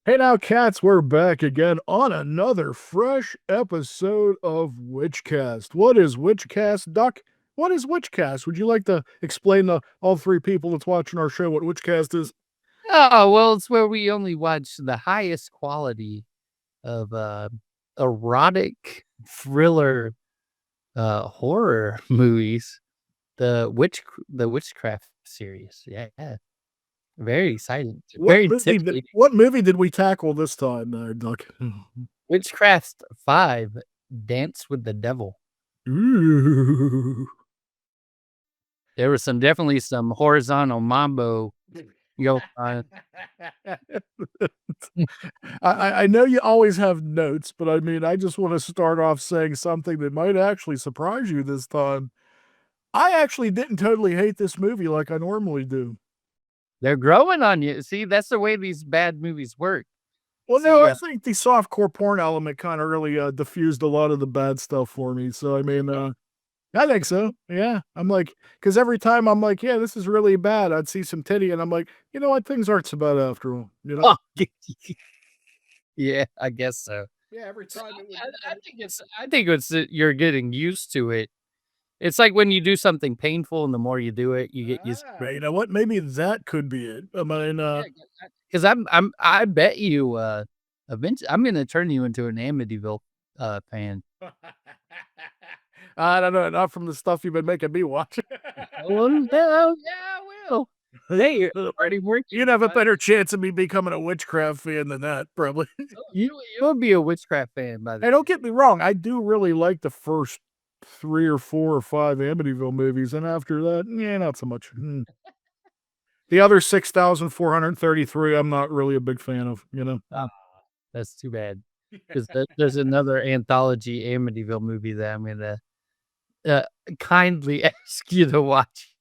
Hey now, cats, we're back again on another fresh episode of Witchcast. What is Witchcast, Duck? What is Witchcast? Would you like to explain to all three people that's watching our show what Witchcast is? Oh, well, it's where we only watch the highest quality of, erotic thriller, horror movies, the Witchcraft series. Yeah, very exciting, very intimidating. What movie did we tackle this time, Duck? Witchcraft 5, Dance with the Devil. Ooh. There was definitely some horizontal mambo going on. I know you always have notes, but I mean, I just want to start off saying something that might actually surprise you this time. I actually didn't totally hate this movie like I normally do. They're growing on you. See, that's the way these bad movies work. Well, no, See, I think the softcore porn element kind of really diffused a lot of the bad stuff for me. So, I mean, I think so. Yeah. I'm like, because every time I'm like, yeah, this is really bad, I'd see some titty and I'm like, you know what? Things aren't so bad after all. You know? oh, yeah, I guess so. Yeah. Every So time it would. I think it's that you're getting used to it. It's like when you do something painful and the more you do it, you get used to You know what? Maybe that could be it. I mean, it. Yeah, 'cause I bet you, eventually I'm gonna turn you into an Amityville, fan. I don't know. Not from the stuff you've been making me watch. Well, no, yeah, I will. Hey, you're already You'd working have a on better chance of me becoming a witchcraft fan than that, probably. you'll be a Witchcraft fan by the Hey, don't get me wrong, I do really like the first 3 or 4 or 5 Amityville movies, and after that, yeah, not so much. The other 6,433, I'm not really a big fan of, you know? oh, that's too bad 'cause there's another anthology Amityville movie that I'm gonna, uh, kindly ask you to watch.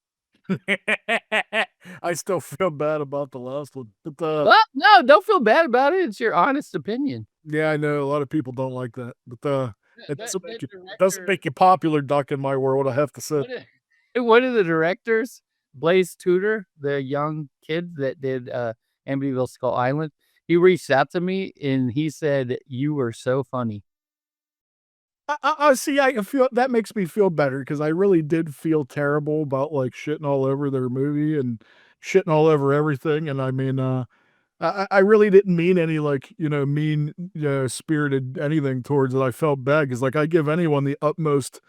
I still feel bad about the last one, but, Well, no, don't feel bad about it, it's your honest opinion. yeah, I know a lot of people don't like that, but, The the it doesn't director make you popular, Duck, in my world, I have to say. one of one of the directors, Blaze Tudor, the young kid that did, Amityville Skull Island, he reached out to me and he said, "You were so funny." I see, I feel that makes me feel better because I really did feel terrible about, like, shitting all over their movie and shitting all over everything, and I mean, I really didn't mean any, like, mean, spirited anything towards it. I felt bad because, like, I give anyone the utmost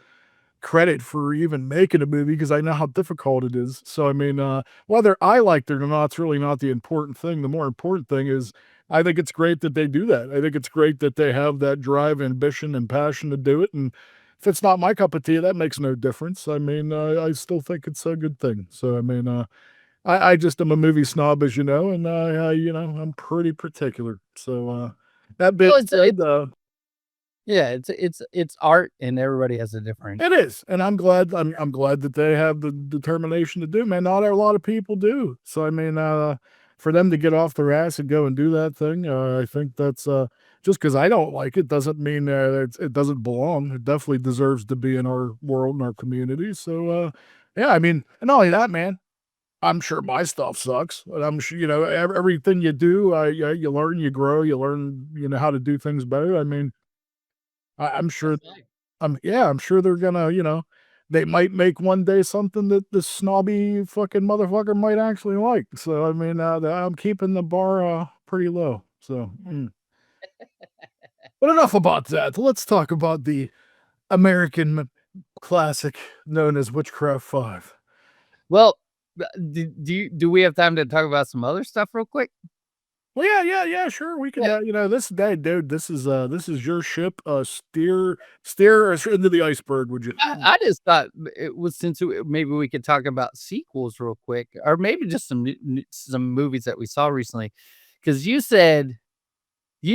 credit for even making a movie because I know how difficult it is. So, I mean, whether I liked it or not, it's really not the important thing. The more important thing is I think it's great that they do that. I think it's great that they have that drive, ambition, and passion to do it. And if it's not my cup of tea, that makes no difference. I mean, I still think it's a good thing. So, I mean, I just am a movie snob, as you know, and I'm pretty particular. So, that being Well, said, yeah, it's art and everybody has a different. it is, and I'm glad that they have the determination to do, man, not a lot of people do. So, I mean, for them to get off their ass and go and do that thing, I think that's, just because I don't like it doesn't mean, it doesn't belong. It definitely deserves to be in our world and our community. So, yeah, I mean, and not only that, man, I'm sure my stuff sucks, but I'm sure, everything you do, yeah, you learn, you grow, you learn, how to do things better. I mean, I'm sure That's life. yeah, I'm sure they're gonna, they might make one day something that the snobby fucking motherfucker might actually like. So, I mean, I'm keeping the bar, pretty low. So, but enough about that. Let's talk about the American classic known as Witchcraft 5. Well, do we have time to talk about some other stuff real quick? Well, yeah, sure. We can, Yeah. this day, dude. This is your ship. Steer us into the iceberg, would you? I just thought it was maybe we could talk about sequels real quick, or maybe just some movies that we saw recently. Because you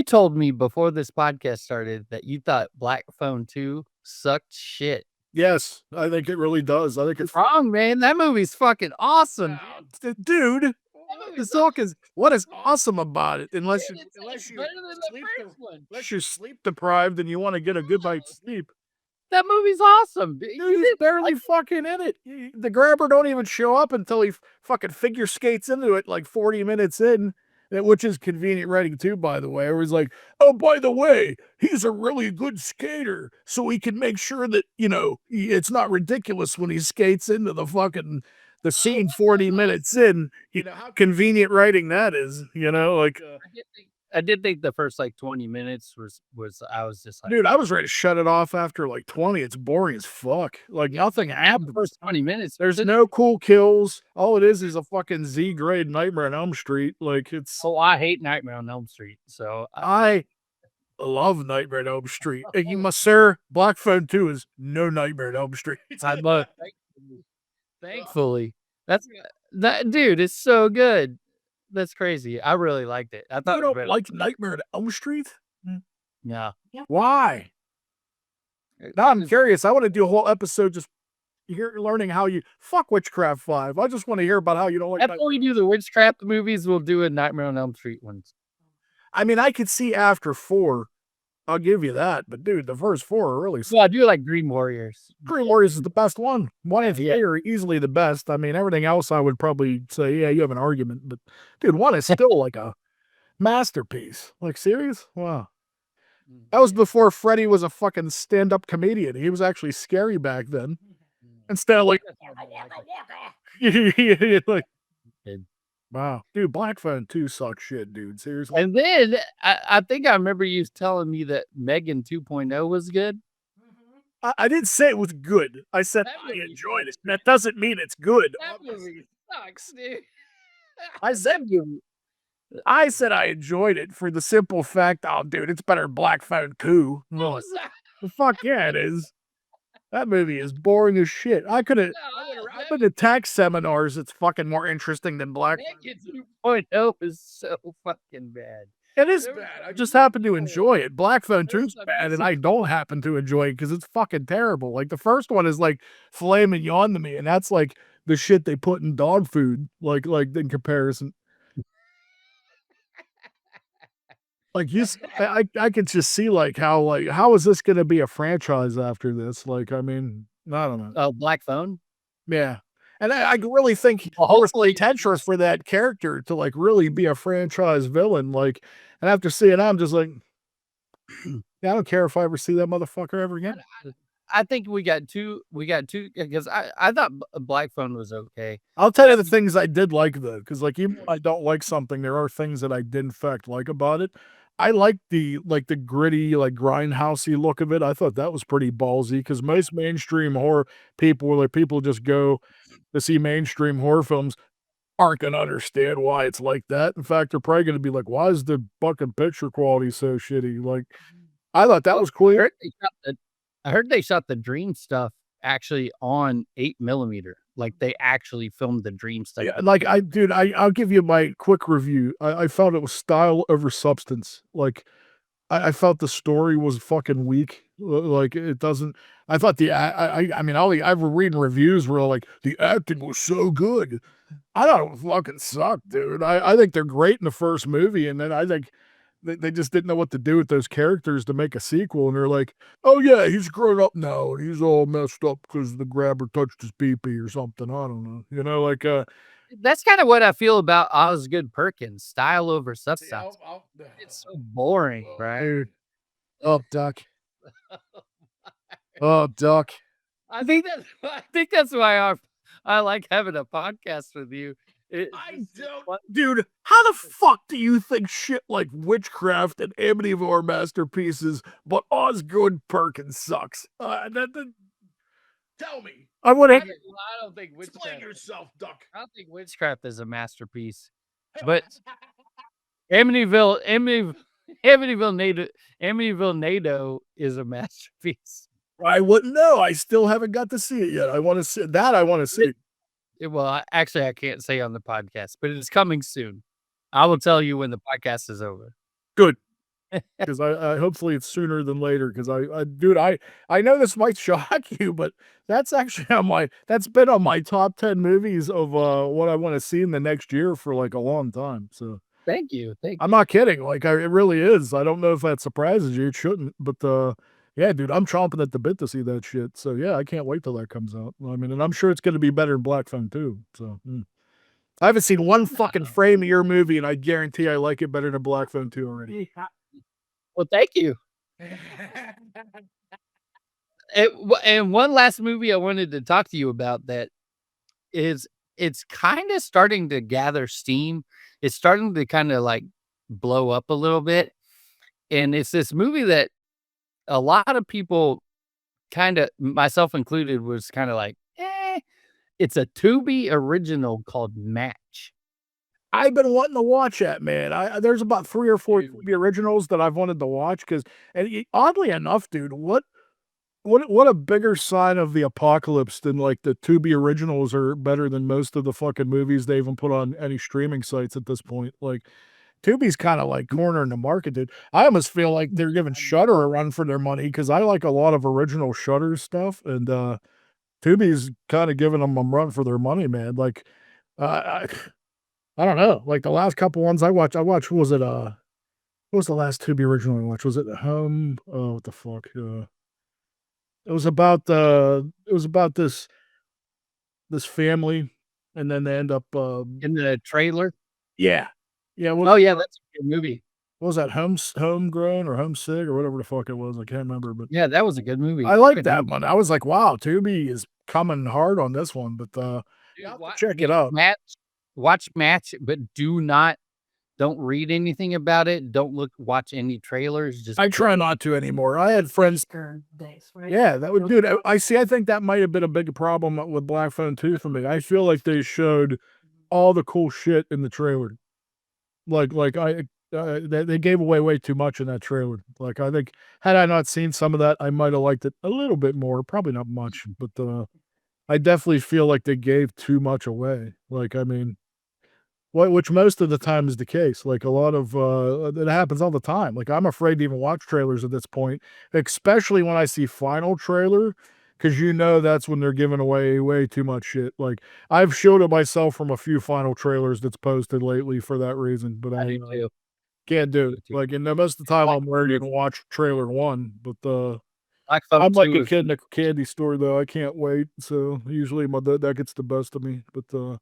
told me before this podcast started that you thought Black Phone 2 sucked shit. Yes, I think it really does. I think it's Wrong, man. That movie's fucking awesome, wow, dude. dude. That What the movie's fuck awesome. is what is awesome about it? Dude, it's better than the first one. Unless you're sleep deprived and you want to get a good night's sleep. That movie's awesome. Dude, You he's didn't barely like fucking in it. The grabber don't even show up until he fucking figure skates into it like 40 minutes in. which is convenient writing too, by the way. It was like, oh, by the way, he's a really good skater, so we can make sure that it's not ridiculous when he skates into the Oh, scene 40 minutes in. You know how convenient writing that is. I did think the first, like, 20 minutes was I was just like, Dude, I was ready to shut it off after like 20. It's boring as fuck. Like nothing the happens. first 20 minutes, There's it no cool kills. All it is a fucking Z grade Nightmare on Elm Street. Like it's oh, I hate Nightmare on Elm Street, so I love Nightmare on Elm Street. And you must, sir, Black Phone 2 is no Nightmare on Elm Street. I love thankfully. That's that dude, it's so good. That's crazy. I really liked it. I thought You it was don't better. like Nightmare on Elm Street? Yeah. Why? Now I'm curious. I want to do a whole episode just learning how you fuck Witchcraft 5. I just want to hear about how you don't like After we do the Witchcraft movies, we'll do a Nightmare on Elm Street ones. I mean, I could see after 4. I'll give you that. But dude, the first 4 are really Well, I do like Green Warriors. Dream Warriors is the best one. 1 and 3 Yeah. are easily the best. I mean, everything else I would probably say, yeah, you have an argument. But dude, 1 is still like a masterpiece. Like, serious? Wow. That was before Freddy was a fucking stand-up comedian. He was actually scary back then. Instead of like, like, And wow. Dude, Black Phone 2 sucks shit, dude. Seriously. and then I think I remember you telling me that Megan 2.0 was good. I didn't say it was good. I said That I movie enjoyed it. sucks, That doesn't mean it's good. That movie sucks, dude. I said I said I enjoyed it for the simple fact, oh, dude, it's better than Black Phone 2. That Well, was the fuck yeah, it is. That movie is boring as shit. I could have. I've been to tax seminars. It's fucking more interesting than Black. Megan 2.0 is so fucking bad. It is There was bad. a I just happen to piece enjoy it. Black Phone there 2 was is a bad, piece and of I don't happen to enjoy it because it's fucking terrible. Like the first one is like filet mignon to me, and that's like the shit they put in dog food. Like in comparison. Like I could just see like how is this gonna be a franchise after this? Like, I mean, I don't know. Oh, Black Phone? Yeah. And I really think Well, there was hopefully potential for that character to like really be a franchise villain. Like, and after seeing that, I'm just like, yeah, I don't care if I ever see that motherfucker ever again. I think we got two because I thought Black Phone was okay. I'll tell you the things I did like though, because like even when I don't like something, there are things that I did in fact like about it. I like the gritty, like grindhousey look of it. I thought that was pretty ballsy because most mainstream horror people just go to see mainstream horror films aren't gonna understand why it's like that. In fact, they're probably gonna be like, "Why is the fucking picture quality so shitty?" Like, I thought that Well, was cool. I heard they shot the Dream stuff actually on 8 millimeter. Like, they actually filmed the Dream stuff. Yeah, like I'll give you my quick review. I felt it was style over substance. Like I felt the story was fucking weak. Like it doesn't. I thought I mean, I've reading reviews where like the acting was so good. I thought it fucking sucked, dude. I think they're great in the first movie, and then I think they just didn't know what to do with those characters to make a sequel, and they're like, "Oh yeah, he's grown up now, and he's all messed up because the grabber touched his pee-pee or something." I don't know, like That's kinda what I feel about Osgood Perkins, style over See, substance. It's so boring, right? dude. Oh, Duck. Oh, Duck. I think that's why I like having a podcast with you. It's I just don't, fun. dude. How the fuck do you think shit like Witchcraft and Amityville are masterpieces, but Osgood Perkins sucks? Tell me. I want to I don't think explain yourself, Duck. I don't think Witchcraft is a masterpiece, but Amityville Amityville Amityville NATO is a masterpiece. I wouldn't know. I still haven't got to see it yet. I want to see that. I want to see. Well, I can't say on the podcast, but it's coming soon. I will tell you when the podcast is over. Good. Because I hopefully it's sooner than later. Because dude, I know this might shock you, but that's actually that's been on my top 10 movies of what I want to see in the next year for like a long time. So Thank you, thank I'm you. not kidding. Like it really is. I don't know if that surprises you. It shouldn't, but yeah, dude, I'm chomping at the bit to see that shit. So yeah, I can't wait till that comes out. I mean, and I'm sure it's going to be better in Black Phone too. So. I haven't seen one fucking frame of your movie, and I guarantee I like it better than Black Phone 2 already. Well, thank you. And one last movie I wanted to talk to you about that is it's kinda starting to gather steam. It's starting to kinda, like, blow up a little bit, and it's this movie that a lot of people kinda, myself included, was kinda like, "Eh." It's a Tubi original called Match. I've been wanting to watch that, man. There's about 3 or 4 Dude. Tubi originals that I've wanted to watch because, and oddly enough, dude, what a bigger sign of the apocalypse than, like, the Tubi originals are better than most of the fucking movies they even put on any streaming sites at this point. Like, Tubi's kinda, like, cornering the market, dude. I almost feel like they're giving Shudder a run for their money because I like a lot of original Shudder stuff, and, Tubi's kinda giving them a run for their money, man. Like, I I don't know, like, the last couple ones I watched, what was it, what was the last Tubi original I watched? Was it Home? Oh, what the fuck, it was about this family, and then they end up, In the trailer? yeah. Yeah, Oh, yeah, that's a good movie. what was that? Homegrown or Homesick or whatever the fuck it was, I can't remember, but Yeah, that was a good movie. I like Good that movie. one. I was like, "Wow, Tubi is coming hard on this one," but, Dude, I'll have to check it out. watch Match, but don't read anything about it, don't watch any trailers, just I try not to anymore. I had friends. Yeah, that would, dude, I see, I think that might have been a big problem with Black Phone 2 for me. I feel like they showed all the cool shit in the trailer. They gave away way too much in that trailer. Like, I think had I not seen some of that, I might have liked it a little bit more, probably not much, but, I definitely feel like they gave too much away. Like, I mean, which most of the time is the case. Like, a lot of, it happens all the time. Like, I'm afraid to even watch trailers at this point, especially when I see final trailer, because that's when they're giving away way too much shit. Like, I've shielded myself from a few final trailers that's posted lately for that reason, but I do too. can't do it. Do too. Like, and most of the time Black I'm ready to watch trailer 1, but, Black Phone I'm like 2 a is kid in a candy store, though. I can't wait. So usually that gets the best of me. But,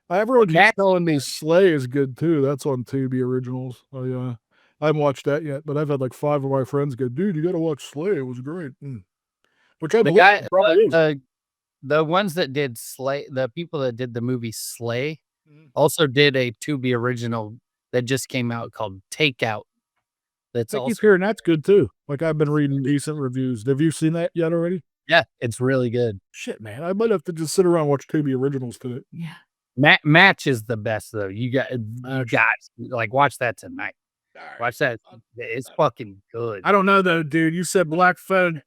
everyone keeps Match. telling me Slay is good too. That's on Tubi Originals. I haven't watched that yet, but I've had like 5 of my friends go, "Dude, you gotta watch Slay. It was great." Which I The believe guy it probably is. the ones that did Slay the people that did the movie Slay Mhm. also did a Tubi original that just came out called Takeout. That's I keep also hearing that's good too. Like, I've been reading decent reviews. Have you seen that yet already? yeah, it's really good. Shit, man. I might have to just sit around and watch Tubi Originals today. Match is the best though. You Actually, got like, watch that tonight. alright. Watch that. It's fucking good. I don't know though, dude. You said Black Phone.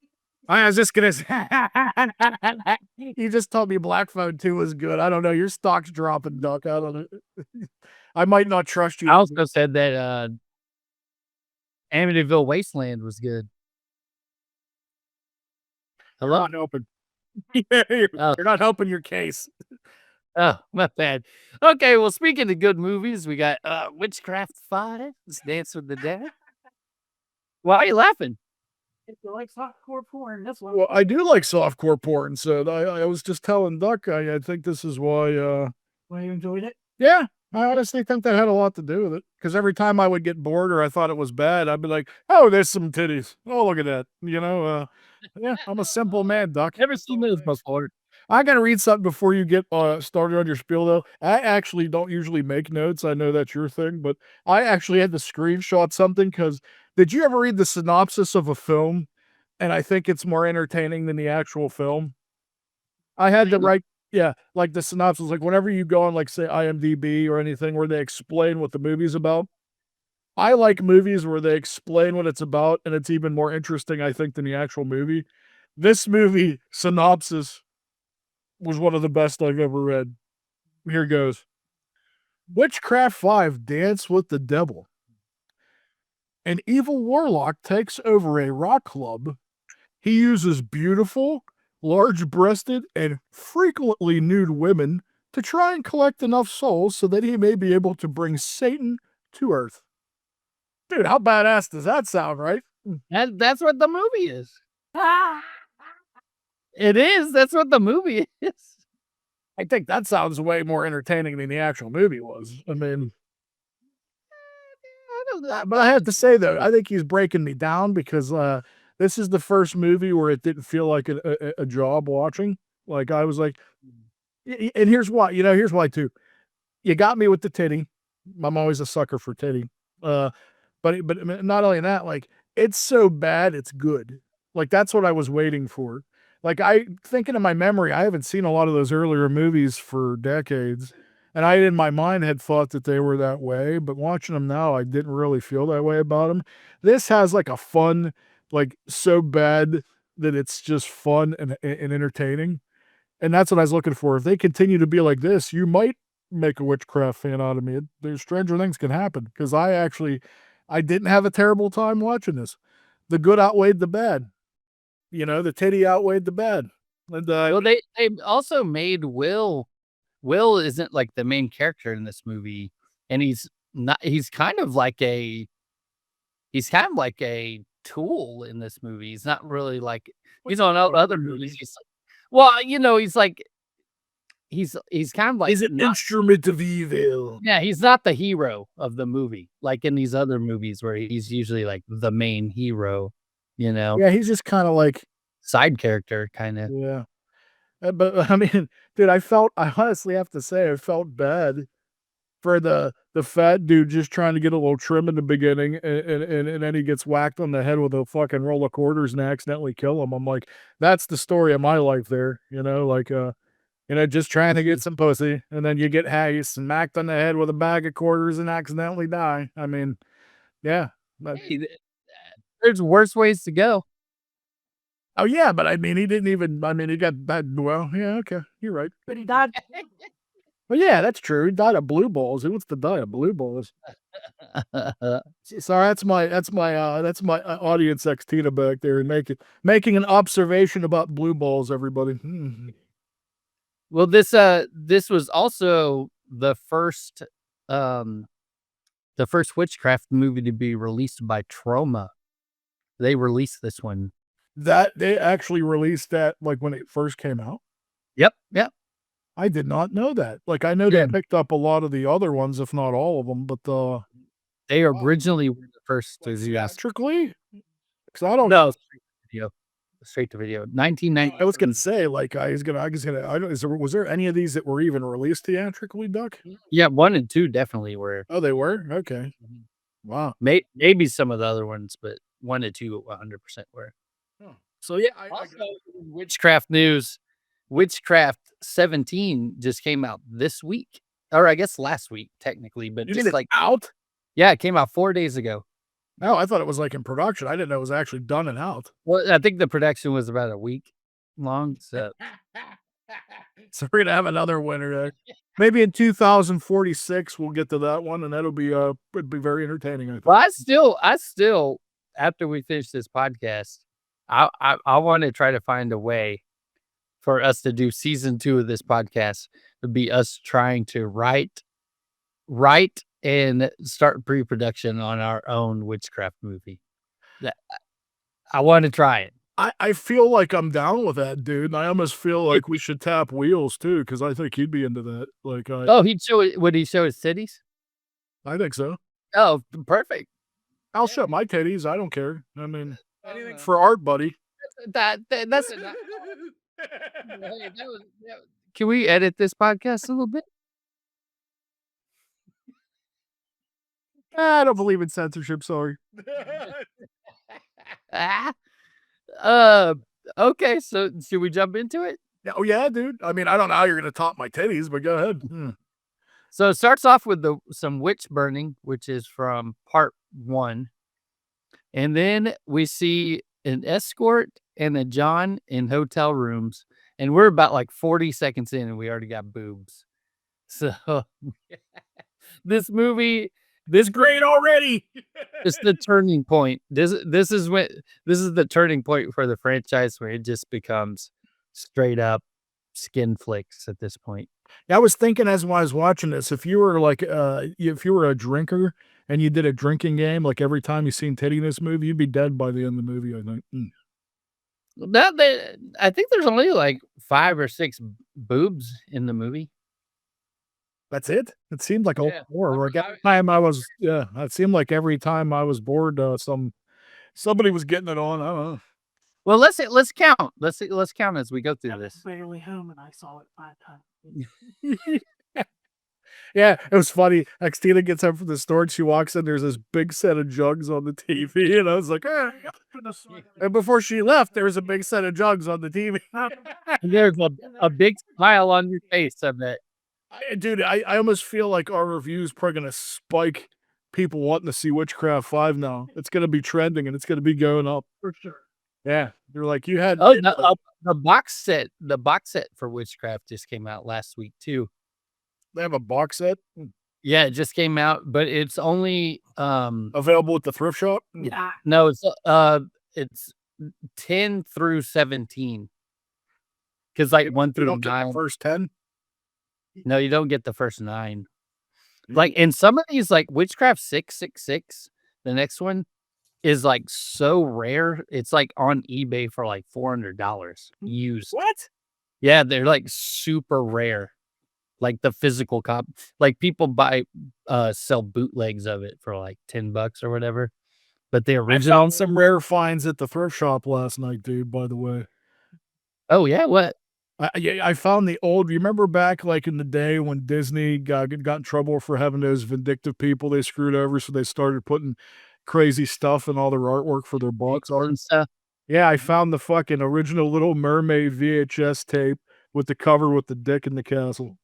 I was just gonna say, you just told me Black Phone 2 was good. I don't know. Your stock's dropping, Duck. I don't know. I might not trust I you. also said that, Amityville Wasteland was good. You're Hello? not helping. You're Oh, not helping your case. oh, my bad. Okay, well, speaking of good movies, we got, Witchcraft 5, Let's Dance with the Dead. Why are you laughing? If you like softcore porn, that's what. Well, I do like softcore porn, so I was just telling Duck, I think this is why you enjoyed it? Yeah, I honestly think that had a lot to do with it. Because every time I would get bored or I thought it was bad, I'd be like, "Oh, there's some titties. Oh, look at that." Yeah, I'm a simple man, Duck. Never seen those before. I gotta read something before you get, started on your spiel, though. I actually don't usually make notes. I know that's your thing, but I actually had to screenshot something because did you ever read the synopsis of a film, and I think it's more entertaining than the actual film? I had to Really? write, yeah, like, the synopsis, like, whenever you go on, like, say, IMDb or anything where they explain what the movie's about, I like movies where they explain what it's about, and it's even more interesting, I think, than the actual movie. This movie synopsis was one of the best I've ever read. Here goes. Witchcraft 5 Dance with the Devil. An evil warlock takes over a rock club. He uses beautiful, large breasted, and frequently nude women to try and collect enough souls so that he may be able to bring Satan to Earth. Dude, how badass does that sound, right? That's what the movie is. It is, that's what the movie is. I think that sounds way more entertaining than the actual movie was. I mean, I don't know. but I have to say though, I think he's breaking me down because this is the first movie where it didn't feel like a job watching. Like I was like, and here's why. Here's why too. You got me with the titty. I'm always a sucker for titty. Uh, but not only that, like it's so bad, it's good. Like that's what I was waiting for. Like I thinking in my memory, I haven't seen a lot of those earlier movies for decades, and I in my mind had thought that they were that way. But watching them now, I didn't really feel that way about them. This has like a fun, like so bad that it's just fun and entertaining, and that's what I was looking for. If they continue to be like this, you might make a Witchcraft fan out of me. There's stranger things can happen because I didn't have a terrible time watching this. The good outweighed the bad. The titty outweighed the bad. And Well, they also made Will. Will isn't like the main character in this movie, and he's kind of like a tool in this movie. He's not really like, what in other movies, he's like, well, he's kind of like is an not, instrument of evil. yeah, he's not the hero of the movie, like in these other movies where he's usually like the main hero, you know, Yeah, he's just kind of like, side character kinda. yeah. But I mean, dude, I honestly have to say, I felt bad for the fat dude just trying to get a little trim in the beginning, and then he gets whacked on the head with a fucking roll of quarters and accidentally kill him. I'm like, that's the story of my life there, like, just trying to get some pussy, and then you smacked on the head with a bag of quarters and accidentally die. I mean, yeah, but Hey, there's worse ways to go. oh, yeah, but I mean, he didn't even I mean, he got that well, yeah, okay, you're right. But he died well, yeah, that's true, he died of blue balls. Who wants to die of blue balls? Sorry, audience ex Tina back there and making an observation about blue balls, everybody. Well, this was also um, the first Witchcraft movie to be released by Troma. They released this one. That they actually released that, like, when it first came out? Yep, yep. I did not know that. Like, I know they Yeah, picked up a lot of the other ones, if not all of them, but, they wow, originally were the first like, to do that. theatrically? 'Cause I don't No, straight to video, I was gonna 1997. say, like, I was gonna I don't was there any of these that were even released theatrically, Duck? Yeah, 1 and 2 definitely were. Oh, they were? Okay. Mhm. Wow. Maybe some of the other ones, but 1 and 2 100% were. Huh. So, yeah, I Also, in Witchcraft news, Witchcraft 17 just came out this week, or I guess last week technically, but you mean just it's like, out? yeah, it came out 4 days ago. Oh, I thought it was, like, in production. I didn't know it was actually done and out. Well, I think the production was about a week long, so So we're gonna have another winner there. Maybe in 2046, we'll get to that one, and it'd be very entertaining, I think. well, I still after we finish this podcast, I wanna try to find a way for us to do season 2 of this podcast, to be us trying to write and start pre-production on our own Witchcraft movie. That I wanna try it. I feel like I'm down with that, dude, and I almost feel like we should tap Wheels too, because I think he'd be into that. Like, Oh, would he show his titties? I think so. Oh, perfect. I'll Yeah. show my titties, I don't care. I mean, Oh, anything no. for art, buddy. That's enough. Hey, that was can we edit this podcast a little bit? I don't believe in censorship, sorry. Ah, uh, okay, so should we jump into it? Oh, yeah, dude. I mean, I don't know how you're gonna top my titties, but go ahead. So it starts off with some witch burning, which is from part 1, and then we see an escort and a John in hotel rooms, and we're about, like, 40 seconds in, and we already got boobs. So, this movie It's great already. is the turning point. This is the turning point for the franchise where it just becomes straight up skin flicks at this point. Yeah, I was thinking as I was watching this, if you were like, if you were a drinker and you did a drinking game, like every time you seen titty in this movie, you'd be dead by the end of the movie, I think. That they I think there's only, like, 5 or 6 boobs in the movie. That's it? It seemed like a lot Yeah. more, like, every time I was yeah, it seemed like every time I was bored, somebody was getting it on, I don't Well, let's count. Let's count as we go through this. Barely home, and I saw it 5 times. know. Yeah, it was funny, like, Tina gets home from the store, and she walks in, there's this big set of jugs on the TV, and I was like, "Ah," and before she left, there was a big set of jugs on the TV. There's a big smile on your face, I bet. Dude, I almost feel like our reviews probably gonna spike people wanting to see Witchcraft 5 now. It's gonna be trending, and it's gonna be going up. For sure. Yeah, they're like, "You had" Oh, the box set for Witchcraft just came out last week too. they have a box set? Yeah, it just came out, but it's only, Available at the thrift shop? Yeah. no, it's 10 through 17. 'Cause, like, 1 You through don't get the 9 first 10? no, you don't get the first 9. Mm. Like, and some of these, like, Witchcraft 666, the next one, is, like, so rare, it's, like, on eBay for, like, $400 used. What? Yeah, they're, like, super rare, like, the physical like, people sell bootlegs of it for, like, $10 or whatever, but the I original found some rare finds at the thrift shop last night, dude, by the way. Oh, yeah, what? Yeah, I found the old you remember back, like, in the day when Disney got in trouble for having those vindictive people they screwed over, so they started putting crazy stuff in all their artwork for their box art? And stuff. Yeah, I found the fucking original Little Mermaid VHS tape with the cover with the dick in the castle.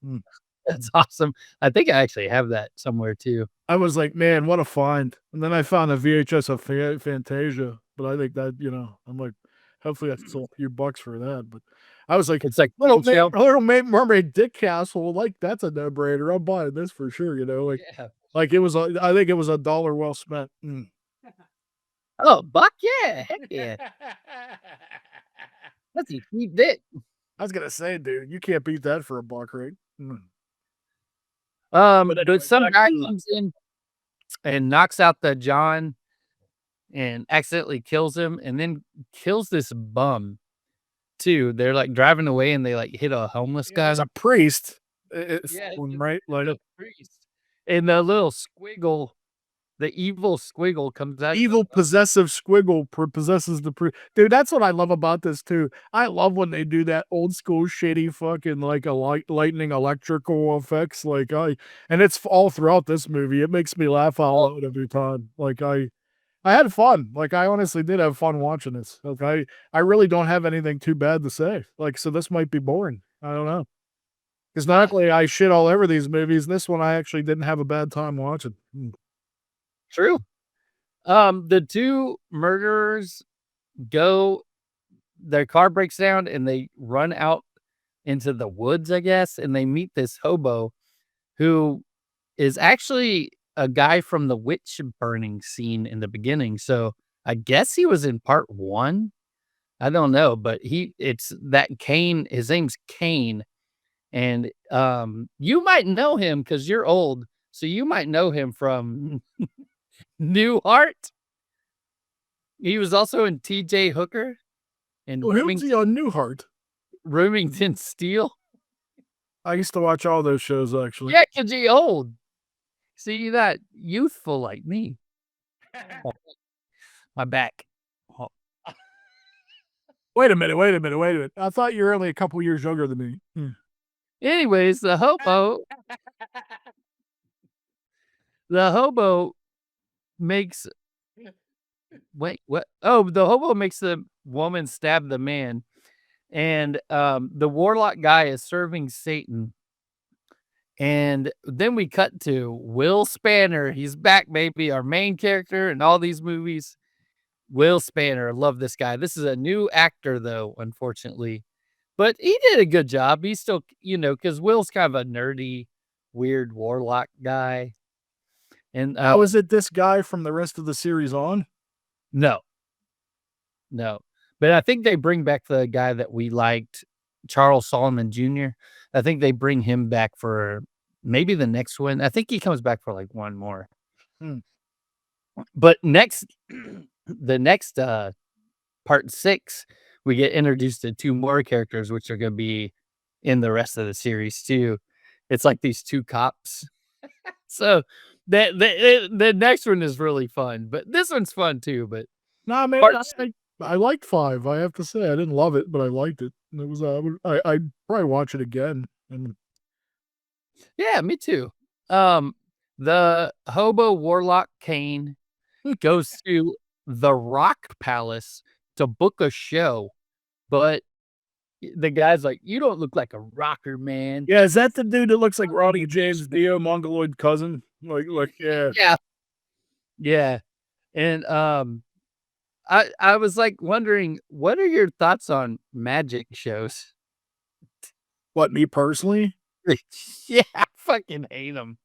That's awesome. I think I actually have that somewhere too. I was like, "Man, what a find." And then I found a VHS of Fantasia, but I think that, I'm like, hopefully I sold a few bucks for that, but I was like, It's like shelf. Mermaid Dick Castle, like, that's a no-brainer. I'm buying this for sure, Yeah. like it was I think it was a dollar well spent. Oh, buck, yeah, heck yeah. That's a cheap dick. I was gonna say, dude, you can't beat that for a buck, right? But anyway, But some back guy to comes in and knocks out the John and accidentally kills him and then kills this bum too. They're, like, driving away and they, like, hit a homeless guy. it's a priest. It's Yeah, right? Like, the priest. And the little squiggle, the evil squiggle comes out. evil possessive squiggle possesses the dude, that's what I love about this too. I love when they do that old school shitty fucking like a lightning electrical effects and it's all throughout this movie. It makes me laugh out loud every time. Like I had fun. Like I honestly did have fun watching this. Like I really don't have anything too bad to say. Like so this might be boring. I don't know. Because normally I shit all over these movies. This one I actually didn't have a bad time watching. True. The 2 murderers go their car breaks down and they run out into the woods, I guess, and they meet this hobo who is actually a guy from the witch burning scene in the beginning. So I guess he was in part 1. I don't know, but it's that Kane, his name's Kane. And you might know him because you're old. So you might know him from Newhart. He was also in TJ Hooker and Well, who's he on Newhart? Remington Steel. I used to watch all those shows actually. Yeah, 'cause you're old. See that youthful like me. Oh, my back. Oh, Wait a minute, wait a minute, wait a minute. I thought you were only a couple years younger than me. anyways, the hobo makes wait, what? Oh, the hobo makes the woman stab the man, and, the warlock guy is serving Satan. And then we cut to Will Spanner. He's back, baby, our main character in all these movies. Will Spanner, love this guy. This is a new actor, though, unfortunately, but he did a good job. He's still, because Will's kind of a nerdy, weird warlock guy. And How is it this guy from the rest of the series on? no, no, but I think they bring back the guy that we liked, Charles Solomon Jr. I think they bring him back for maybe the next one. I think he comes back for like one more. Hmm. But the next part 6, we get introduced to 2 more characters, which are gonna be in the rest of the series too. It's like these 2 cops. So, the next one is really fun, but this one's fun too, but Nah, man, part I liked 5, I have to say. I didn't love it, but I liked it. And it was, I'd probably watch it again, and Yeah, me too. Um, the hobo warlock Kane goes to the Rock Palace to book a show, but the guy's like, "You don't look like a rocker, man." yeah, is that the dude that looks like Ronnie James Dio, Mongoloid cousin? Like, yeah. Yeah. Yeah, and, I was, like, wondering, what are your thoughts on magic shows? What, me personally? Yeah, I fucking hate them.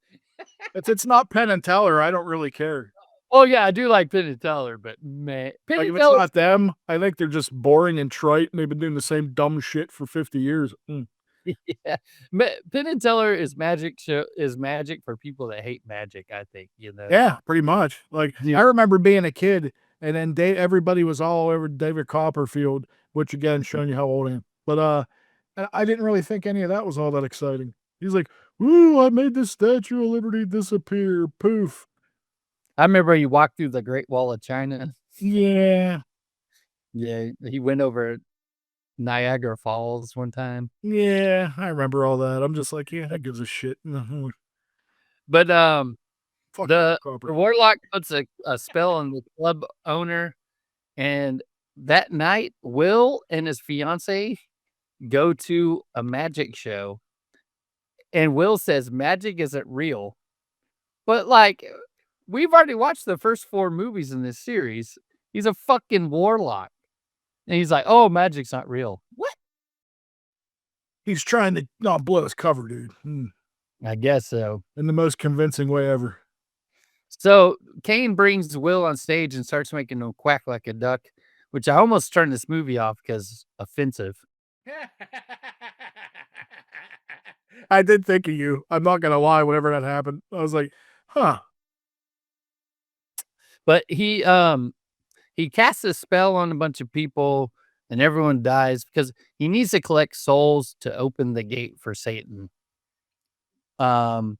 If it's not Penn and Teller, I don't really care. Oh, yeah, I do like Penn and Teller, but man, Penn Like, and if it's Teller. not them, I think they're just boring and trite, and they've been doing the same dumb shit for 50 years. Yeah, Penn and Teller is magic for people that hate magic, I think, you know? Yeah, pretty much. Like, Yeah. I remember being a kid, and then everybody was all over David Copperfield, which again, showing you how old I am. But, I didn't really think any of that was all that exciting. He's like, "Ooh, I made the Statue of Liberty disappear. Poof." I remember he walked through the Great Wall of China. Yeah, Yeah, he went over Niagara Falls one time. yeah, I remember all that. I'm just like, "Yeah, that gives a shit." But, Fuck the Copperfield. warlock puts a spell on the club owner, and that night, Will and his fiancée go to a magic show, and Will says magic isn't real. But, like, we've already watched the first 4 movies in this series. He's a fucking warlock. And he's like, "Oh, magic's not real." What? He's trying to not blow his cover, dude, I guess so. in the most convincing way ever. So, Kane brings Will on stage and starts making him quack like a duck, which I almost turned this movie off because offensive. I did think of you. I'm not gonna lie, whenever that happened, I was like, "Huh." But he casts a spell on a bunch of people and everyone dies because he needs to collect souls to open the gate for Satan. Um,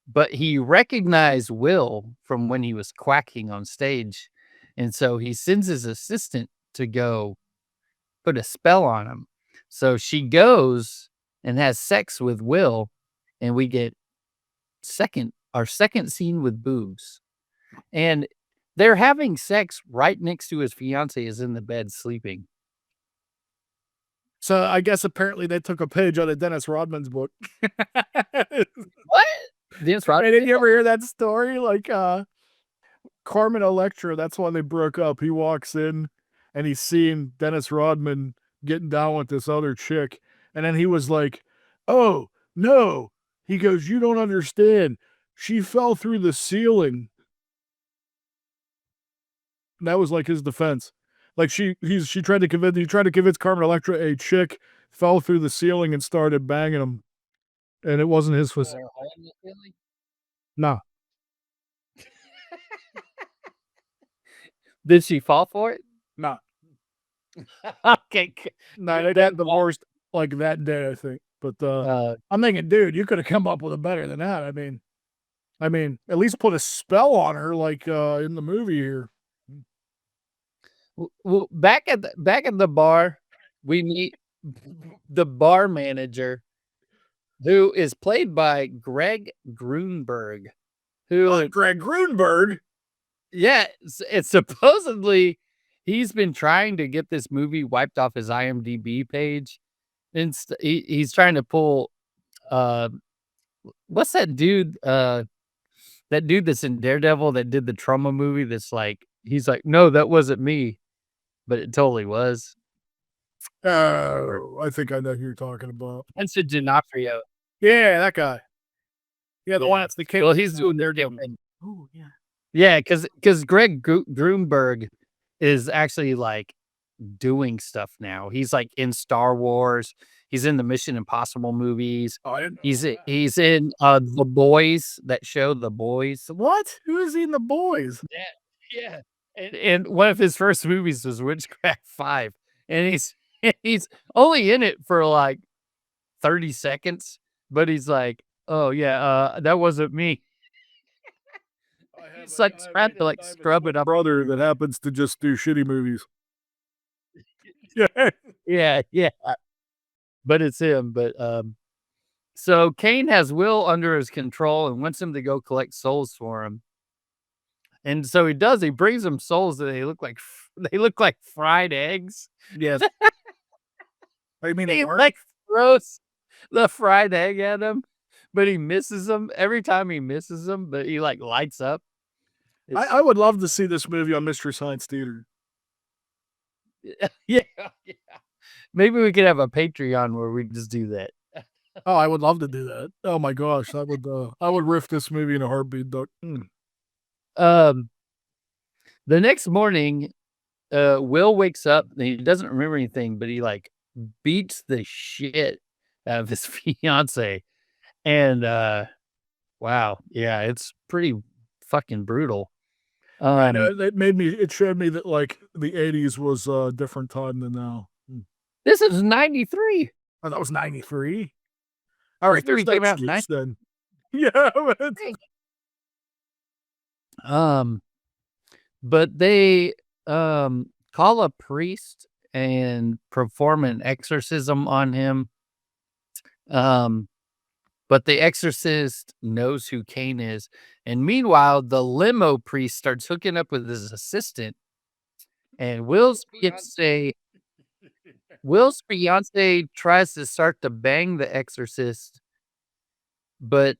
but he recognized Will from when he was quacking on stage. And so he sends his assistant to go put a spell on him. So she goes and has sex with Will, and we get our second scene with boobs. And they're having sex right next to his fiancée is in the bed sleeping. So, I guess apparently they took a page out of Dennis Rodman's book. What? Dennis Hey, Rodman? did you ever hear that story? Like, Carmen Electra, that's why they broke up. He walks in, and he's seeing Dennis Rodman getting down with this other chick, and then he was like, "Oh, no." He goes, "You don't understand. She fell through the ceiling." And that was, like, his defense. Like, he tried to convince Carmen Electra a chick fell through the ceiling and started banging him, and it wasn't his Was fault. there a hole in the ceiling? Nah, Did she fall for it? nah. Okay. Nah, they got divorced, like, that day, I think, but, I'm thinking, dude, you coulda come up with a better than that. I mean, at least put a spell on her like, in the movie here. Well, back at the bar, we meet the bar manager, who is played by Greg Grunberg, who Greg Grunberg? yeah, it's supposedly he's been trying to get this movie wiped off his IMDb page. He's trying to pull, uh, what's that dude that's in Daredevil that did the Trauma movie that's like he's like, "No, that wasn't me," but it totally was. Oh, I think I know who you're talking about. Vincent D'Onofrio. Yeah, that guy. Yeah, the one that's the kid. Well, he's doing Daredevil. Oh, yeah. Yeah, because Greg Grunberg is actually, like, doing stuff now. He's, like, in Star Wars. He's in the Mission Impossible movies. Oh, I didn't know He's that. he's in, The Boys, that show, The Boys. What? Who is he in The Boys? Yeah, yeah. And one of his first movies was Witchcraft 5. and he's only in it for like 30 seconds, but he's like, "Oh yeah, that wasn't me." He's like trying to like scrub it up. Brother that happens to just do shitty movies. Yeah. Yeah, yeah, but it's him. But so Kane has Will under his control and wants him to go collect souls for him. And so he does. He brings him souls that they look like fried eggs. Yes. I mean, He like throws the fried egg at him, but he misses him every time he misses him. But he like lights up. I would love to see this movie on Mystery Science Theater. Yeah, yeah. Maybe we could have a Patreon where we just do that. Oh, I would love to do that. Oh my gosh, I would riff this movie in a heartbeat, Doc. Um, the next morning, Will wakes up and he doesn't remember anything, but he like beats the shit out of his fiance. And wow, yeah, it's pretty fucking brutal. I know it showed me that like the 80s was a different time than now. This is 93. Oh, that was 93. All right, This movie there's no came out in excuse then. Yeah, but they call a priest and perform an exorcism on him. But the exorcist knows who Kane is. And meanwhile, the limo priest starts hooking up with his assistant. And Will's fiance tries to start to bang the exorcist, but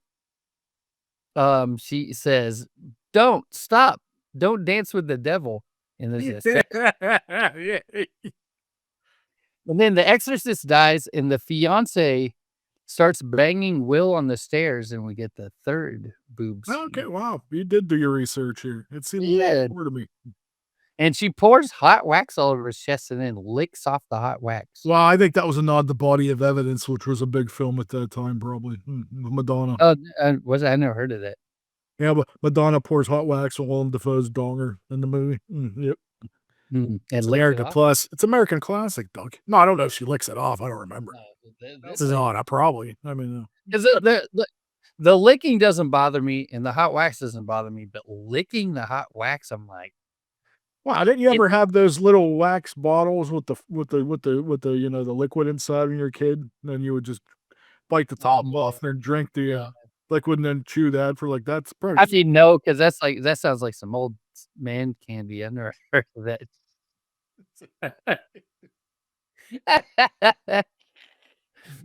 she says, "Don't stop. Don't dance with the devil." And then the exorcist dies, and the fiance starts banging Will on the stairs, and we get the third boob scene. Okay, wow. You did do your research here. It seemed Yeah. more to me. And she pours hot wax all over his chest and then licks off the hot wax. Well, I think that was a nod to Body of Evidence, which was a big film at that time, probably. Madonna. Oh, I never heard of that. Yeah, but Madonna pours hot wax on Willem Dafoe's donger in the movie. Yep. And It's licks it American off? Plus. It's American classic, Doug. No, I don't know if she licks it off. I don't remember. This is odd. Probably. I mean, 'Cause the licking doesn't bother me, and the hot wax doesn't bother me, but licking the hot wax, I'm like, wow, didn't you ever have those little wax bottles with the you know, the liquid inside when you're a kid? And then you would just bite the top off and then drink the liquid and then chew that for like that's pretty. actually, no, because that sounds like some old man candy. I never heard of that.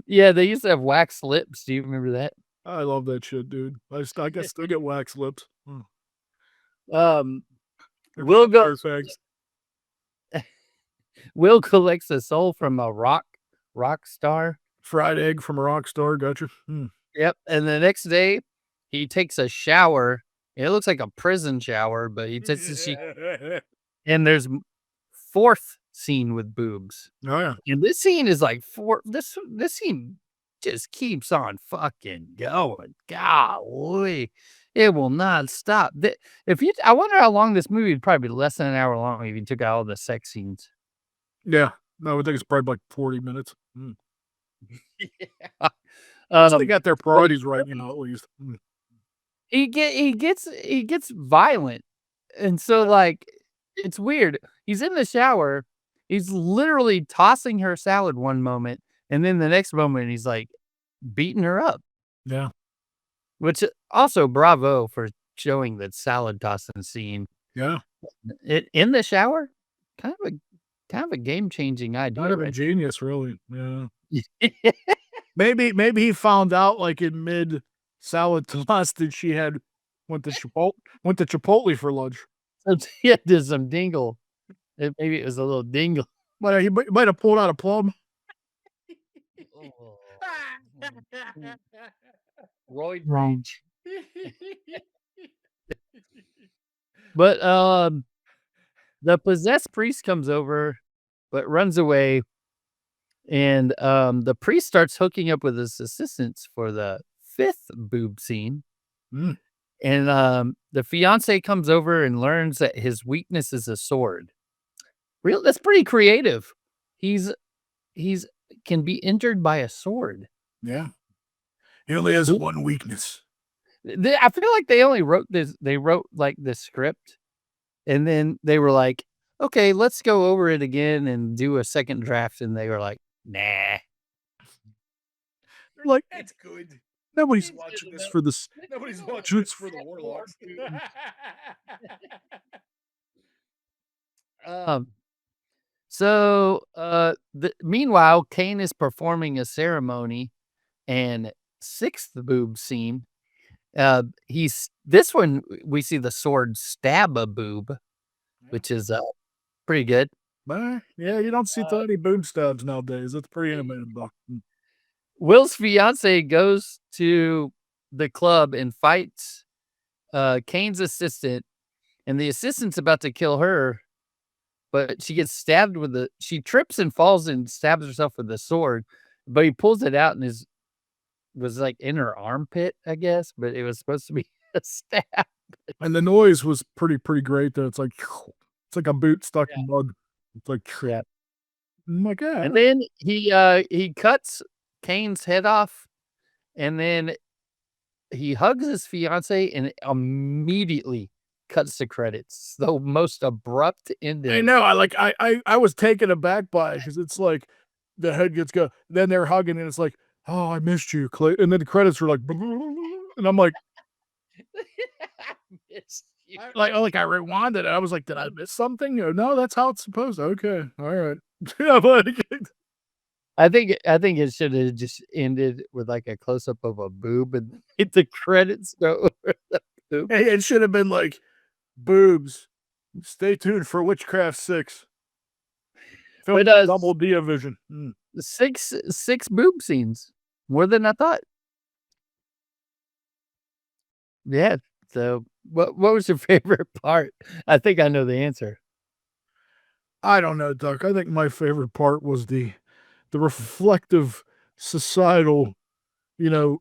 Yeah, they used to have wax lips. Do you remember that? I love that shit, dude. I guess still get wax lips. Will go. Perfect. Will collects a soul from a rock star. Fried egg from a rock star. Gotcha. Yep. And the next day, he takes a shower. It looks like a prison shower, but he takes and there's fourth scene with boobs. Oh yeah. And this scene is like this scene just keeps on fucking going. Golly. It will not stop. I wonder how long this movie would probably be less than an hour long if you took out all the sex scenes. Yeah. No, I think it's probably like 40 minutes. Yeah. They got their priorities right, you know, at least. He gets violent. And so like it's weird. He's in the shower. He's literally tossing her salad one moment, and then the next moment he's like beating her up. Yeah. Which also bravo for showing that salad tossing scene. Yeah. In the shower, kind of a game-changing idea. Kind of a genius, really. Yeah. Maybe he found out like in mid salad toss that she had went to Chipotle for lunch. Yeah, did some dingle. Maybe it was a little dingle. He might have pulled out a plum. Roid rage. But the possessed priest comes over, but runs away. And the priest starts hooking up with his assistants for the fifth boob scene. And the fiance comes over and learns that his weakness is a sword. That's pretty creative. he's can be injured by a sword. Yeah. He only has one weakness. I feel like they only wrote this. They wrote like the script, and then they were like, "Okay, let's go over it again and do a second draft." And they were like, "Nah, They're like, it's good. Nobody's it's watching good this enough. for this. Let's Nobody's go watching with this for the Seth warlocks. Morgan." Um. So, meanwhile, Cain is performing a ceremony, and sixth boob scene. He's this one we see the sword stab a boob, which is pretty good. Yeah, you don't see Uh, too many boom stabs nowadays. It's pretty animated, though. Will's fiance goes to the club and fights Kane's assistant, and the assistant's about to kill her, but she gets stabbed with the. She trips and falls and stabs herself with the sword, but he pulls it out and was like in her armpit, I guess, but it was supposed to be a stab. And the noise was pretty great. That it's like a boot stuck Yeah. in mud. It's like, Yeah. I'm like, yeah. And then he cuts Kane's head off, and then he hugs his fiance and immediately cuts the credits. The most abrupt I ending. know. I was taken aback by it because it's like the head gets go. Then they're hugging and it's like, oh, I missed you, Clay. And then the credits are like, and I'm like, Missed you. I rewinded it. I was like, did I miss something? No, that's how it's supposed. Okay, all right. Yeah, but I think it should have just ended with like a close up of a boob and hit the credits go over the boob. it should have been like boobs. Stay tuned for Witchcraft 6. Film But double D vision. six boob scenes. More than I thought. Yeah. So what was your favorite part? I think I know the answer. I don't know, Duck. I think my favorite part was the reflective societal,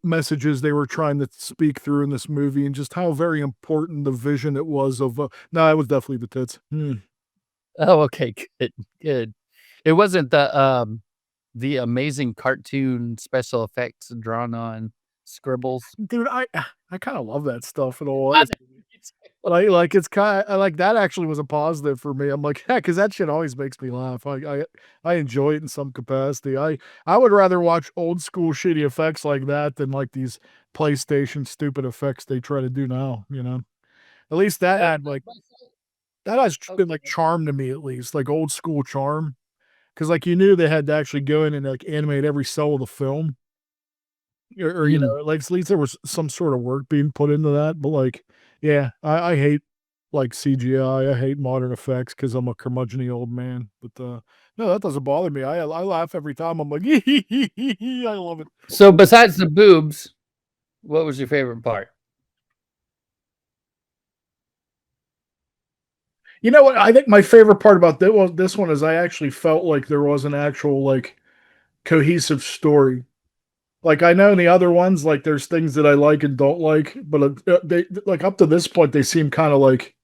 messages they were trying to speak through in this movie and just how very important the vision it was of no, it was definitely the tits. Oh, okay, good, good. It wasn't the amazing cartoon special effects drawn on scribbles. Dude, I kind of love that stuff and all. I know. Like it's kind of like that actually was a positive for me. I'm like, yeah, because that shit always makes me laugh. I enjoy it in some capacity. I would rather watch old school shitty effects like that than like these PlayStation stupid effects they try to do now. At least that had like that has been like Okay. charm to me at least, like old school charm. Because like you knew they had to actually go in and like animate every cell of the film. Or, Mm. like, at least there was some sort of work being put into that, but, like, yeah, I hate, like, CGI, I hate modern effects because 'cause I'm a curmudgeon old man, but, no, that doesn't bother me, I laugh every time, I'm like, I love it. So besides the boobs, what was your favorite part? You know what, I think my favorite part about this one is I actually felt like there was an actual, like, cohesive story. Like, I know in the other ones, like, there's things that I like and don't like, but, they like, up to this point, they seem kinda like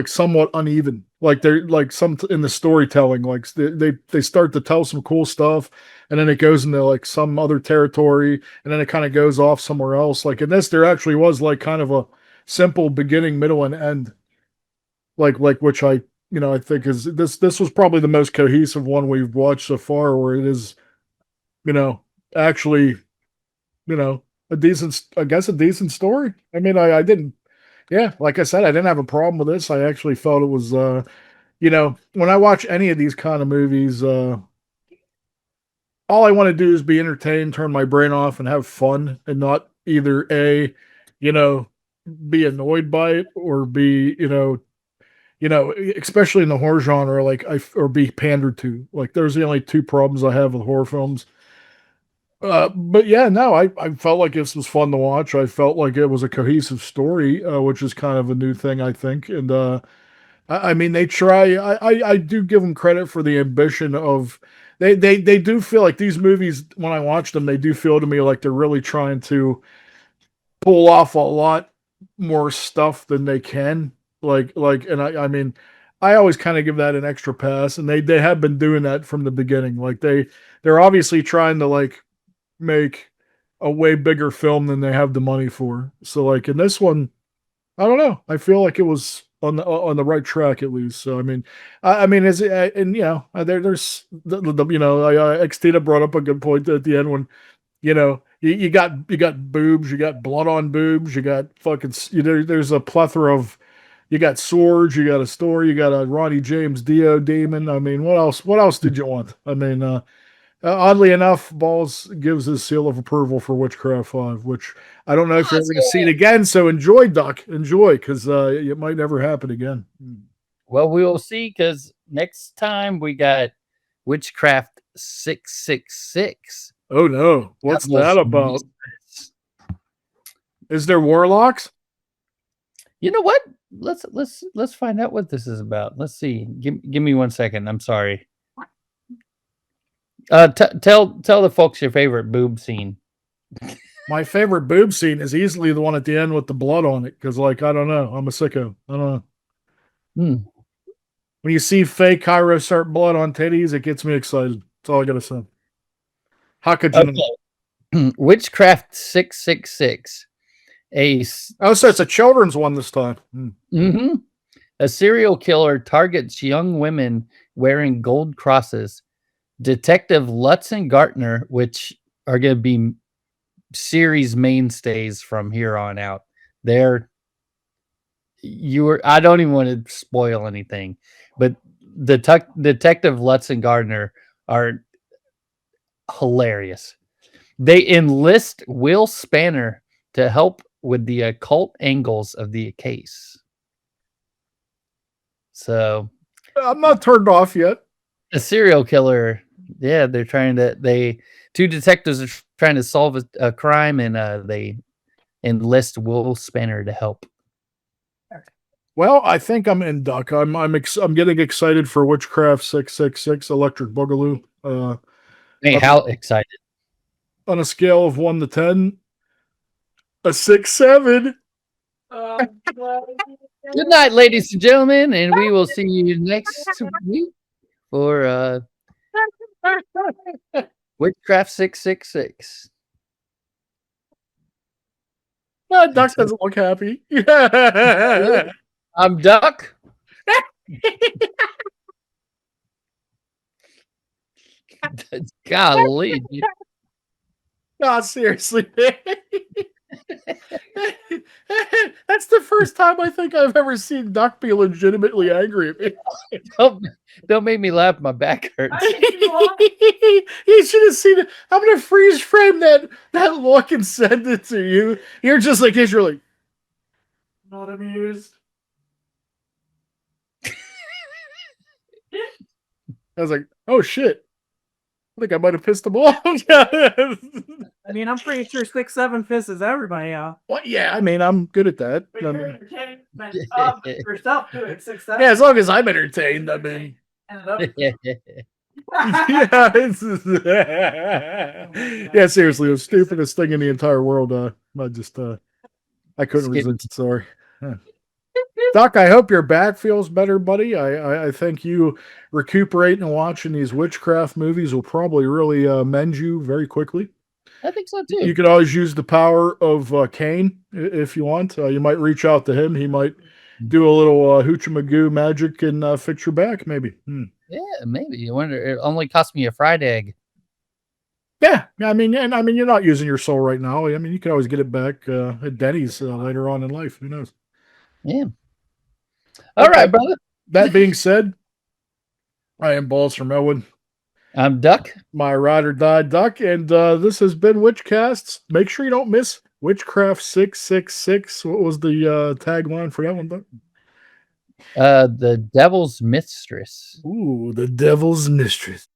somewhat uneven. Like they're like some in the storytelling, like they start to tell some cool stuff, and then it goes into like some other territory, and then it kind of goes off somewhere else. Like in this, there actually was like kind of a simple beginning, middle, and end. Like which I think is this was probably the most cohesive one we've watched so far, where it is you know actually a decent, I guess a decent story. I mean, I didn't yeah, like I said, I didn't have a problem with this. I actually felt it was, when I watch any of these kind of movies, all I want to do is be entertained, turn my brain off, and have fun, and not either you know, be annoyed by it or be, especially in the horror genre, like or be pandered to. Like, there's the only two problems I have with horror films. But yeah, no, I felt like this was fun to watch. I felt like it was a cohesive story, which is kind of a new thing, I think. And I mean, they try. I do give them credit for the ambition of. They do feel like these movies. When I watch them, they do feel to me like they're really trying to pull off a lot more stuff than they can. And I mean, I always kind of give that an extra pass, and they have been doing that from the beginning. Like they're obviously trying to like make a way bigger film than they have the money for. So like in this one, I don't know. I feel like it was on the right track at least. So I mean, I mean, is it, and you know, there's you know, Xtina brought up a good point at the end when you know you got boobs, you got blood on boobs, you got fucking there's a plethora of you got swords, you got a story, you got a Ronnie James Dio demon. I mean, what else? What else did you want? I mean, oddly enough, Balls gives his seal of approval for Witchcraft 5, which I don't know if you're ever going to see it again. So enjoy, Duck. Enjoy, because it might never happen again. Well, we will see, because next time we got Witchcraft 666. Oh, no. What's that about? Is there warlocks? You know what? Let's find out what this is about. Let's see. Give me 1 second. I'm sorry. Tell the folks your favorite boob scene. My favorite boob scene is easily the one at the end with the blood on it, because, like, I don't know. I'm a sicko. I don't know. When you see fake Cairo start blood on titties, it gets me excited. That's all I gotta say. How could you know? Witchcraft 666. So it's a children's one this time. A serial killer targets young women wearing gold crosses. Detective Lutz and Gartner, which are going to be series mainstays from here on out. I don't even want to spoil anything, but Detective Lutz and Gardner are hilarious. They enlist Will Spanner to help with the occult angles of the case. So I'm not turned off yet. A serial killer. Yeah, two detectives are trying to solve a crime, and they enlist Will Spanner to help. Well, I think I'm in, Duck. I'm getting excited for Witchcraft 666 Electric Boogaloo. Hey, how excited? On a scale of 1 to 10, a 6-7. Good night, ladies and gentlemen, and we will see you next week for Witchcraft 666. Duck doesn't look happy. I'm Duck. Golly. No, seriously. That's the first time I think I've ever seen Duck be legitimately angry at me. Don't make me laugh. My back hurts. You should have seen it. I'm gonna freeze frame that look and send it to you. You're just like this. You're like, not amused. I was like, oh shit. I think I might have pissed him off. I mean, I'm pretty sure 6-7 pisses everybody off. What? Yeah, I mean, I'm good at that. But you're entertained yourself doing 6-7. Yeah, as long as I'm entertained, I mean. Yeah, seriously, the stupidest thing in the entire world. I couldn't resist. Sorry. Doc, I hope your back feels better, buddy. I think you recuperating and watching these Witchcraft movies will probably really mend you very quickly. I think so too. You could always use the power of Kane if you want. You might reach out to him. He might do a little hoochie-magoo magic and fix your back, maybe. Yeah, maybe. You wonder. It only cost me a fried egg. Yeah, I mean, you're not using your soul right now. I mean, you can always get it back at Denny's later on in life. Who knows? Yeah. All right, brother. That being said, I am Balls from Ellwood. I'm Duck. My ride or die Duck, and this has been Witchcasts. Make sure you don't miss Witchcraft 666. What was the tagline for that one, Duck? The Devil's Mistress. Ooh, the Devil's Mistress.